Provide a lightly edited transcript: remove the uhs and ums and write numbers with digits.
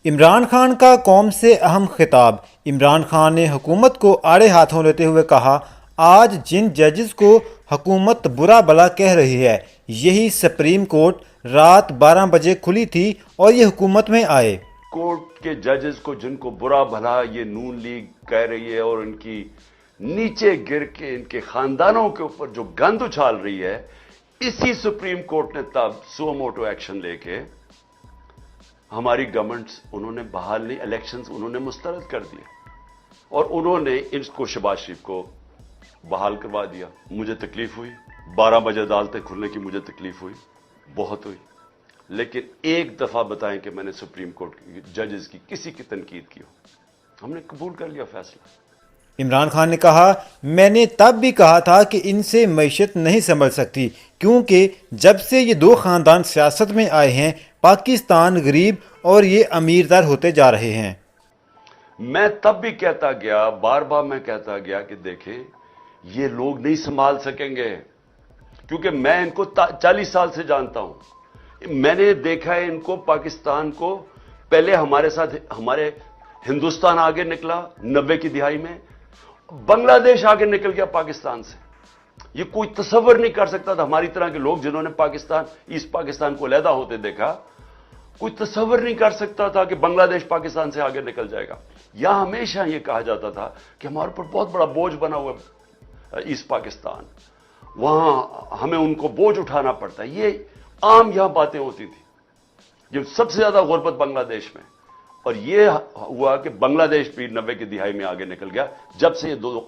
عمران خان کا قوم سے اہم خطاب۔ عمران خان نے حکومت کو آڑے ہاتھوں لیتے ہوئے کہا، آج جن ججز کو حکومت برا بلا کہہ رہی ہے، یہی سپریم کورٹ رات 12 بجے کھلی تھی اور یہ حکومت میں آئے۔ کورٹ کے ججز کو جن کو برا بھلا یہ نون لیگ کہہ رہی ہے اور ان کی نیچے گر کے ان کے خاندانوں کے اوپر جو گند اچھال رہی ہے، اسی سپریم کورٹ نے تب سو موٹو ایکشن لے کے ہماری گورنمنٹس انہوں نے بحال نہیں، الیکشنز انہوں نے مسترد کر دیے اور انہوں نے ان کو شہباز شریف کو بحال کروا دیا۔ مجھے تکلیف ہوئی، 12 بجے عدالتیں کھلنے کی مجھے تکلیف ہوئی، بہت ہوئی، لیکن ایک دفعہ بتائیں کہ میں نے سپریم کورٹ کے ججز کی کسی کی تنقید کی ہو؟ ہم نے قبول کر لیا فیصلہ۔ عمران خان نے کہا، میں نے تب بھی کہا تھا کہ ان سے معیشت نہیں سنبھل سکتی، کیونکہ جب سے یہ دو خاندان سیاست میں آئے ہیں پاکستان غریب اور یہ امیر تر ہوتے جا رہے ہیں۔ میں تب بھی کہتا گیا، بار بار میں کہتا گیا کہ دیکھیں یہ لوگ نہیں سنبھال سکیں گے، کیونکہ میں ان کو 40 سال سے جانتا ہوں۔ میں نے دیکھا ہے ان کو، پاکستان کو، پہلے ہمارے ساتھ ہمارے ہندوستان آگے نکلا 90 کی دہائی میں، بنگلہ دیش آگے نکل گیا پاکستان سے۔ یہ کوئی تصور نہیں کر سکتا تھا، ہماری طرح کے لوگ جنہوں نے پاکستان، ایسٹ پاکستان کو علیحدہ ہوتے دیکھا، کوئی تصور نہیں کر سکتا تھا کہ بنگلہ دیش پاکستان سے آگے نکل جائے گا۔ یہاں ہمیشہ یہ کہا جاتا تھا کہ ہمارے پر بہت بڑا بوجھ بنا ہوا ہے ایسٹ پاکستان، وہاں ہمیں ان کو بوجھ اٹھانا پڑتا ہے۔ یہ عام یہاں باتیں ہوتی تھی۔ یہ سب سے زیادہ غربت بنگلہ دیش میں، اور یہ ہوا کہ بنگلہ دیش بھی 90 کی دہائی میں آگے نکل گیا جب سے یہ دو